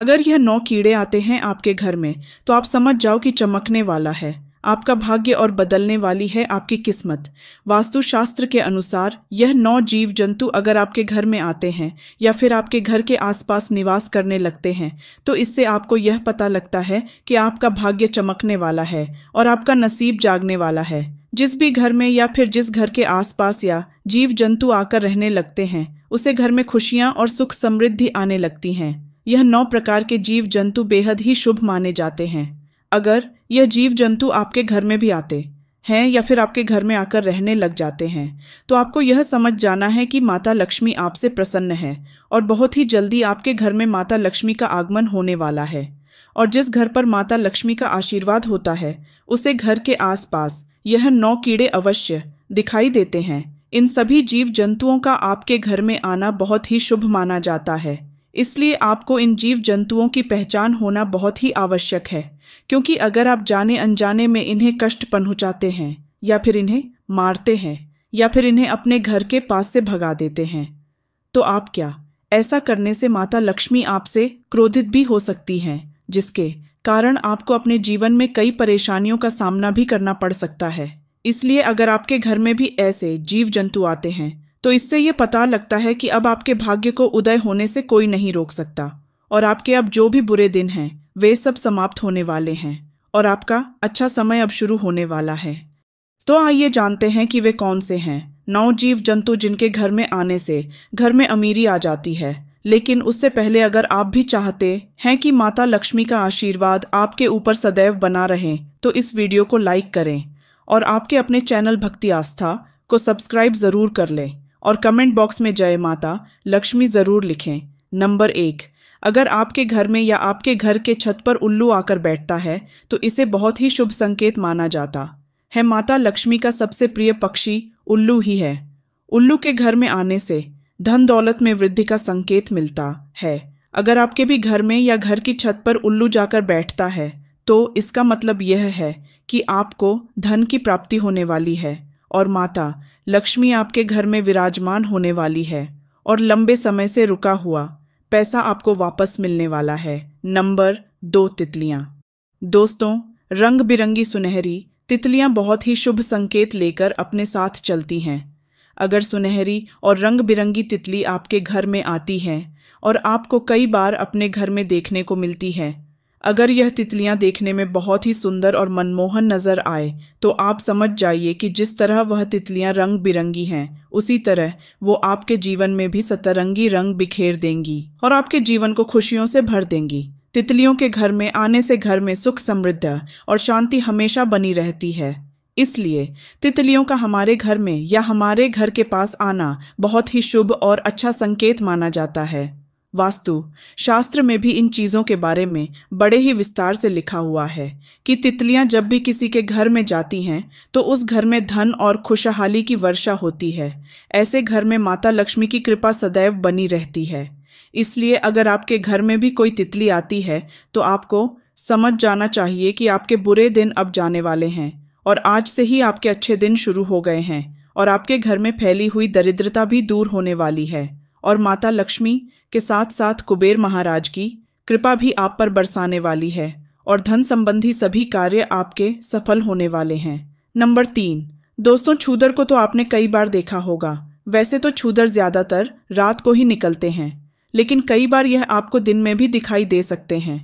अगर यह 9 कीड़े आते हैं आपके घर में तो आप समझ जाओ कि चमकने वाला है आपका भाग्य और बदलने वाली है आपकी किस्मत। वास्तुशास्त्र के अनुसार यह 9 जीव जंतु अगर आपके घर में आते हैं या फिर आपके घर के आसपास निवास करने लगते हैं तो इससे आपको यह पता लगता है कि आपका भाग्य चमकने वाला है और आपका नसीब जागने वाला है। जिस भी घर में या फिर जिस घर के आसपास या जीव जंतु आकर रहने लगते हैं उसे घर में खुशियां और सुख समृद्धि आने लगती हैं। यह 9 प्रकार के जीव जंतु बेहद ही शुभ माने जाते हैं। अगर यह जीव जंतु आपके घर में भी आते हैं या फिर आपके घर में आकर रहने लग जाते हैं तो आपको यह समझ जाना है कि माता लक्ष्मी आपसे प्रसन्न है और बहुत ही जल्दी आपके घर में माता लक्ष्मी का आगमन होने वाला है। और जिस घर पर माता लक्ष्मी का आशीर्वाद होता है उसे घर के आसपास यह 9 कीड़े अवश्य दिखाई देते हैं। इन सभी जीव जंतुओं का आपके घर में आना बहुत ही शुभ माना जाता है, इसलिए आपको इन जीव जंतुओं की पहचान होना बहुत ही आवश्यक है। क्योंकि अगर आप जाने अनजाने में इन्हें कष्ट पहुंचाते हैं या फिर इन्हें मारते हैं या फिर इन्हें अपने घर के पास से भगा देते हैं तो आप क्या ऐसा करने से माता लक्ष्मी आपसे क्रोधित भी हो सकती हैं, जिसके कारण आपको अपने जीवन में कई परेशानियों का सामना भी करना पड़ सकता है। इसलिए अगर आपके घर में भी ऐसे जीव जंतु आते हैं तो इससे ये पता लगता है कि अब आपके भाग्य को उदय होने से कोई नहीं रोक सकता और आपके अब जो भी बुरे दिन हैं वे सब समाप्त होने वाले हैं और आपका अच्छा समय अब शुरू होने वाला है। तो आइए जानते हैं कि वे कौन से हैं 9 जीव जंतु जिनके घर में आने से घर में अमीरी आ जाती है। लेकिन उससे पहले अगर आप भी चाहते हैं कि माता लक्ष्मी का आशीर्वाद आपके ऊपर सदैव बना रहे तो इस वीडियो को लाइक करें और आपके अपने चैनल भक्ति आस्था को सब्सक्राइब जरूर कर लें और कमेंट बॉक्स में जय माता लक्ष्मी जरूर लिखें। नंबर 1, अगर आपके घर में या आपके घर के छत पर उल्लू आकर बैठता है तो इसे बहुत ही शुभ संकेत माना जाता है। माता लक्ष्मी का सबसे प्रिय पक्षी उल्लू ही है। उल्लू के घर में आने से धन दौलत में वृद्धि का संकेत मिलता है। अगर आपके भी घर में या घर की छत पर उल्लू जाकर बैठता है तो इसका मतलब यह है कि आपको धन की प्राप्ति होने वाली है और माता लक्ष्मी आपके घर में विराजमान होने वाली है और लंबे समय से रुका हुआ पैसा आपको वापस मिलने वाला है। नंबर 2, तितलियां। दोस्तों, रंग बिरंगी सुनहरी तितलियां बहुत ही शुभ संकेत लेकर अपने साथ चलती हैं। अगर सुनहरी और रंग बिरंगी तितली आपके घर में आती है और आपको कई बार अपने घर में देखने को मिलती है, अगर यह तितलियां देखने में बहुत ही सुंदर और मनमोहन नजर आए तो आप समझ जाइए कि जिस तरह वह तितलियां रंग बिरंगी हैं उसी तरह वो आपके जीवन में भी सतरंगी रंग बिखेर देंगी और आपके जीवन को खुशियों से भर देंगी। तितलियों के घर में आने से घर में सुख समृद्धि और शांति हमेशा बनी रहती है। इसलिए तितलियों का हमारे घर में या हमारे घर के पास आना बहुत ही शुभ और अच्छा संकेत माना जाता है। वास्तु शास्त्र में भी इन चीजों के बारे में बड़े ही विस्तार से लिखा हुआ है कि तितलियां जब भी किसी के घर में जाती हैं तो उस घर में धन और खुशहाली की वर्षा होती है। ऐसे घर में माता लक्ष्मी की कृपा सदैव बनी रहती है। इसलिए अगर आपके घर में भी कोई तितली आती है तो आपको समझ जाना चाहिए कि आपके बुरे दिन अब जाने वाले हैं और आज से ही आपके अच्छे दिन शुरू हो गए हैं और आपके घर में फैली हुई दरिद्रता भी दूर होने वाली है और माता लक्ष्मी के साथ साथ कुबेर महाराज की कृपा भी आप पर बरसाने वाली है और धन संबंधी सभी कार्य आपके सफल होने वाले हैं। नंबर 3, दोस्तों, छूदर को तो आपने कई बार देखा होगा। वैसे तो छूदर ज्यादातर रात को ही निकलते हैं, लेकिन कई बार यह आपको दिन में भी दिखाई दे सकते हैं।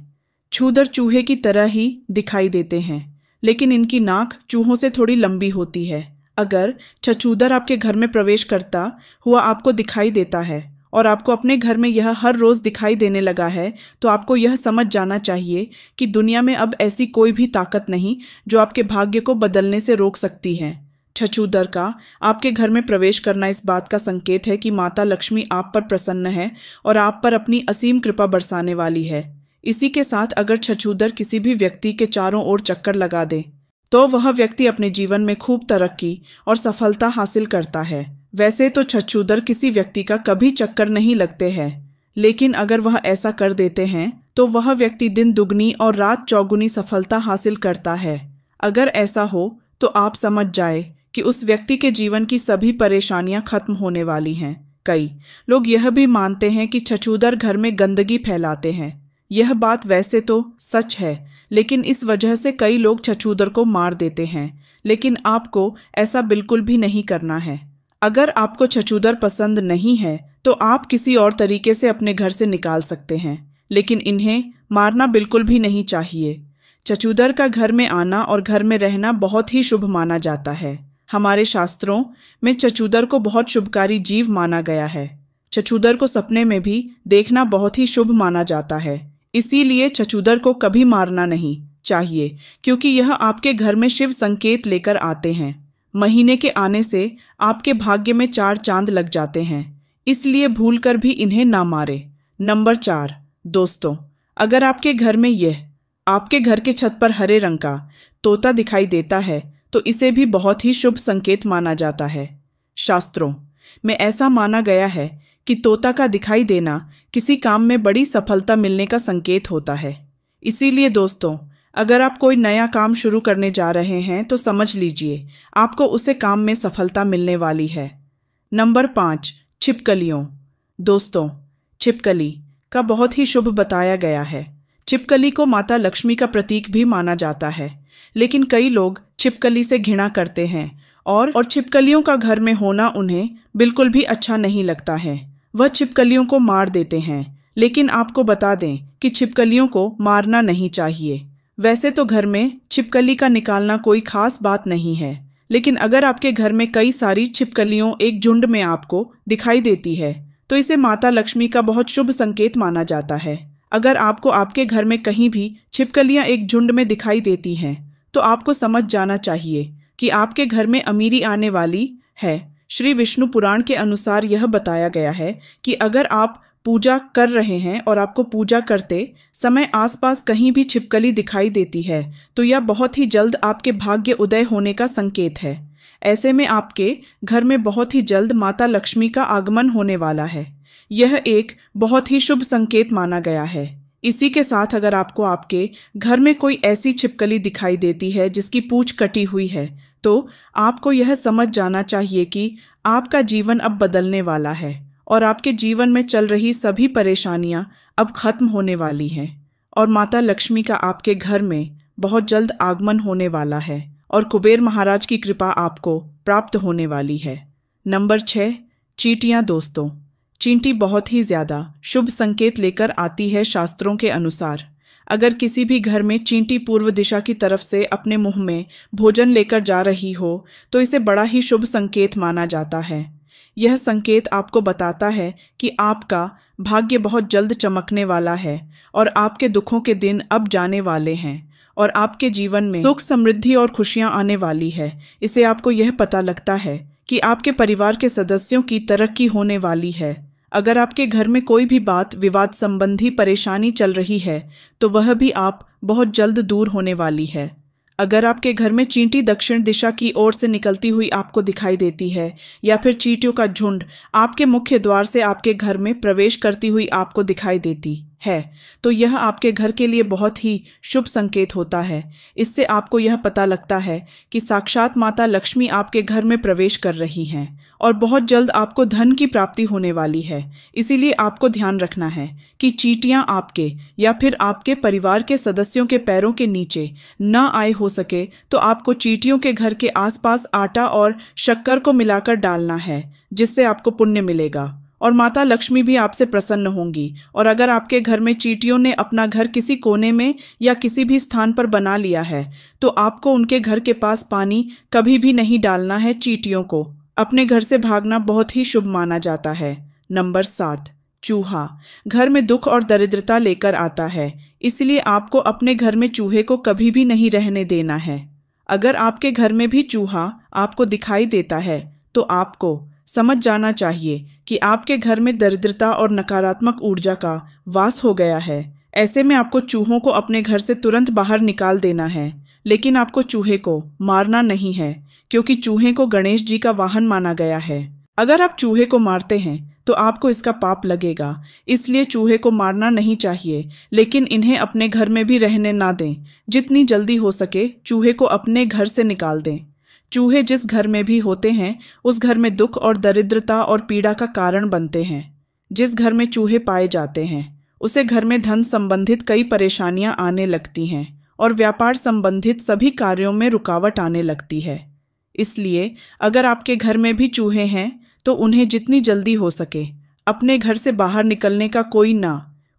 छूदर चूहे की तरह ही दिखाई देते हैं, लेकिन इनकी नाक चूहों से थोड़ी लंबी होती है। अगर छछूदर आपके घर में प्रवेश करता हुआ आपको दिखाई देता है और आपको अपने घर में यह हर रोज दिखाई देने लगा है तो आपको यह समझ जाना चाहिए कि दुनिया में अब ऐसी कोई भी ताकत नहीं जो आपके भाग्य को बदलने से रोक सकती है। छछूदर का आपके घर में प्रवेश करना इस बात का संकेत है कि माता लक्ष्मी आप पर प्रसन्न है और आप पर अपनी असीम कृपा बरसाने वाली है। इसी के साथ अगर छछूदर किसी भी व्यक्ति के चारों ओर चक्कर लगा दे तो वह व्यक्ति अपने जीवन में खूब तरक्की और सफलता हासिल करता है। वैसे तो छछूदर किसी व्यक्ति का कभी चक्कर नहीं लगते हैं, लेकिन अगर वह ऐसा कर देते हैं तो वह व्यक्ति दिन दुगनी और रात चौगुनी सफलता हासिल करता है। अगर ऐसा हो तो आप समझ जाए कि उस व्यक्ति के जीवन की सभी परेशानियां खत्म होने वाली हैं। कई लोग यह भी मानते हैं कि छछूदर घर में गंदगी फैलाते हैं यह बात वैसे तो सच है, लेकिन इस वजह से कई लोग छछूदर को मार देते हैं। लेकिन आपको ऐसा बिल्कुल भी नहीं करना है। अगर आपको छछूदर पसंद नहीं है तो आप किसी और तरीके से अपने घर से निकाल सकते हैं, लेकिन इन्हें मारना बिल्कुल भी नहीं चाहिए। छछूदर का घर में आना और घर में रहना बहुत ही शुभ माना जाता है। हमारे शास्त्रों में छछूदर को बहुत शुभकारी जीव माना गया है। छछूदर को सपने में भी देखना बहुत ही शुभ माना जाता है। इसीलिए छछूदर को कभी मारना नहीं चाहिए, क्योंकि यह आपके घर में शिव संकेत लेकर आते हैं। महीने के आने से आपके भाग्य में 4 चांद लग जाते हैं, इसलिए भूलकर भी इन्हें ना मारे। नंबर 4, दोस्तों, अगर आपके घर में आपके घर के छत पर हरे रंग का तोता दिखाई देता है तो इसे भी बहुत ही शुभ संकेत माना जाता है। शास्त्रों में ऐसा माना गया है कि तोता का दिखाई देना किसी काम में बड़ी सफलता मिलने का संकेत होता है। इसीलिए दोस्तों, अगर आप कोई नया काम शुरू करने जा रहे हैं तो समझ लीजिए आपको उसे काम में सफलता मिलने वाली है। नंबर 5, छिपकलियों। दोस्तों, छिपकली का बहुत ही शुभ बताया गया है। छिपकली को माता लक्ष्मी का प्रतीक भी माना जाता है, लेकिन कई लोग छिपकली से घृणा करते हैं और छिपकलियों का घर में होना उन्हें बिल्कुल भी अच्छा नहीं लगता है। वह छिपकलियों को मार देते हैं, लेकिन आपको बता दें कि छिपकलियों को मारना नहीं चाहिए। वैसे तो घर में छिपकली का निकालना कोई खास बात नहीं है, लेकिन अगर आपके घर में कई सारी छिपकलियों एक झुंड में आपको दिखाई देती है तो इसे माता लक्ष्मी का बहुत शुभ संकेत माना जाता है। अगर आपको आपके घर में कहीं भी छिपकलियां एक झुंड में दिखाई देती हैं तो आपको समझ जाना चाहिए कि आपके घर में अमीरी आने वाली है। श्री विष्णु पुराण के अनुसार यह बताया गया है कि अगर आप पूजा कर रहे हैं और आपको पूजा करते समय आसपास कहीं भी छिपकली दिखाई देती है तो यह बहुत ही जल्द आपके भाग्य उदय होने का संकेत है। ऐसे में आपके घर में बहुत ही जल्द माता लक्ष्मी का आगमन होने वाला है। यह एक बहुत ही शुभ संकेत माना गया है। इसी के साथ अगर आपको आपके घर में कोई ऐसी छिपकली दिखाई देती है जिसकी पूंछ कटी हुई है तो आपको यह समझ जाना चाहिए कि आपका जीवन अब बदलने वाला है और आपके जीवन में चल रही सभी परेशानियां अब खत्म होने वाली हैं और माता लक्ष्मी का आपके घर में बहुत जल्द आगमन होने वाला है और कुबेर महाराज की कृपा आपको प्राप्त होने वाली है। नंबर 6, चींटियां। दोस्तों, चींटी बहुत ही ज्यादा शुभ संकेत लेकर आती है। शास्त्रों के अनुसार अगर किसी भी घर में चींटी पूर्व दिशा की तरफ से अपने मुंह में भोजन लेकर जा रही हो तो इसे बड़ा ही शुभ संकेत माना जाता है। यह संकेत आपको बताता है कि आपका भाग्य बहुत जल्द चमकने वाला है और आपके दुखों के दिन अब जाने वाले हैं और आपके जीवन में सुख, समृद्धि और खुशियां आने वाली है। इससे आपको यह पता लगता है कि आपके परिवार के सदस्यों की तरक्की होने वाली है। अगर आपके घर में कोई भी बात विवाद संबंधी परेशानी चल रही है तो वह भी आप बहुत जल्द दूर होने वाली है। अगर आपके घर में चींटी दक्षिण दिशा की ओर से निकलती हुई आपको दिखाई देती है या फिर चींटियों का झुंड आपके मुख्य द्वार से आपके घर में प्रवेश करती हुई आपको दिखाई देती है तो यह आपके घर के लिए बहुत ही शुभ संकेत होता है। इससे आपको यह पता लगता है कि साक्षात माता लक्ष्मी आपके घर में प्रवेश कर रही हैं और बहुत जल्द आपको धन की प्राप्ति होने वाली है। इसीलिए आपको ध्यान रखना है कि चींटियां आपके या फिर आपके परिवार के सदस्यों के पैरों के नीचे न आए। हो सके तो आपको चींटियों के घर के आसपास आटा और शक्कर को मिलाकर डालना है, जिससे आपको पुण्य मिलेगा और माता लक्ष्मी भी आपसे प्रसन्न होंगी। और अगर आपके घर में चींटियों ने अपना घर किसी कोने में या किसी भी स्थान पर बना लिया है तो आपको उनके घर के पास पानी कभी भी नहीं डालना है। चींटियों को अपने घर से भागना बहुत ही शुभ माना जाता है। नंबर 7, चूहा घर में दुख और दरिद्रता लेकर आता है, इसलिए आपको अपने घर में चूहे को कभी भी नहीं रहने देना है। अगर आपके घर में भी चूहा आपको दिखाई देता है तो आपको समझ जाना चाहिए कि आपके घर में दरिद्रता और नकारात्मक ऊर्जा का वास हो गया है। ऐसे में आपको चूहों को अपने घर से तुरंत बाहर निकाल देना है, लेकिन आपको चूहे को मारना नहीं है, क्योंकि चूहे को गणेश जी का वाहन माना गया है। अगर आप चूहे को मारते हैं तो आपको इसका पाप लगेगा, इसलिए चूहे को मारना नहीं चाहिए, लेकिन इन्हें अपने घर में भी रहने ना दें। जितनी जल्दी हो सके चूहे को अपने घर से निकाल दें। चूहे जिस घर में भी होते हैं उस घर में दुख और दरिद्रता और पीड़ा का कारण बनते हैं। जिस घर में चूहे पाए जाते हैं उसे घर में धन संबंधित कई परेशानियां आने लगती हैं और व्यापार संबंधित सभी कार्यों में रुकावट आने लगती है। इसलिए अगर आपके घर में भी चूहे हैं तो उन्हें जितनी जल्दी हो सके अपने घर से बाहर निकलने का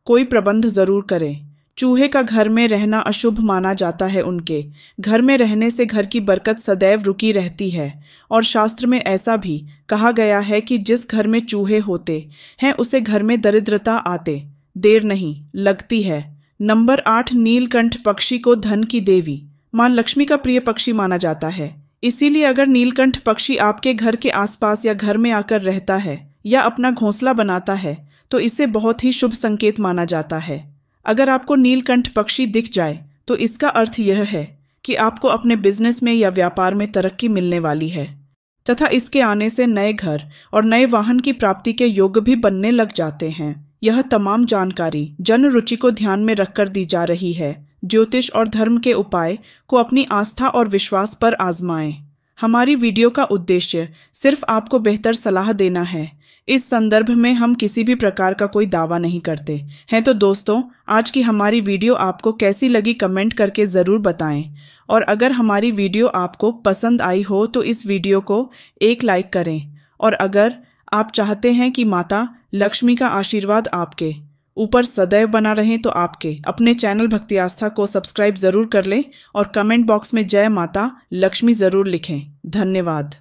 कोई प्रबंध जरूर करें। चूहे का घर में रहना अशुभ माना जाता है। उनके घर में रहने से घर की बरकत सदैव रुकी रहती है और शास्त्र में ऐसा भी कहा गया है कि जिस घर में चूहे होते हैं उसे घर में दरिद्रता आते देर नहीं लगती है। नंबर 8, नीलकंठ पक्षी को धन की देवी मां लक्ष्मी का प्रिय पक्षी माना जाता है। इसीलिए अगर नीलकंठ पक्षी आपके घर के आसपास या घर में आकर रहता है या अपना घोंसला बनाता है तो इसे बहुत ही शुभ संकेत माना जाता है। अगर आपको नीलकंठ पक्षी दिख जाए तो इसका अर्थ यह है कि आपको अपने बिजनेस में या व्यापार में तरक्की मिलने वाली है तथा इसके आने से नए घर और नए वाहन की प्राप्ति के योग भी बनने लग जाते हैं। यह तमाम जानकारी जन रुचि को ध्यान में रखकर दी जा रही है। ज्योतिष और धर्म के उपाय को अपनी आस्था और विश्वास पर आजमाएं। हमारी वीडियो का उद्देश्य सिर्फ आपको बेहतर सलाह देना है। इस संदर्भ में हम किसी भी प्रकार का कोई दावा नहीं करते हैं। तो दोस्तों, आज की हमारी वीडियो आपको कैसी लगी कमेंट करके ज़रूर बताएं और अगर हमारी वीडियो आपको पसंद आई हो तो इस वीडियो को एक लाइक करें और अगर आप चाहते हैं कि माता लक्ष्मी का आशीर्वाद आपके ऊपर सदैव बना रहे तो आपके अपने चैनल भक्ति आस्था को सब्सक्राइब ज़रूर कर लें और कमेंट बॉक्स में जय माता लक्ष्मी ज़रूर लिखें। धन्यवाद।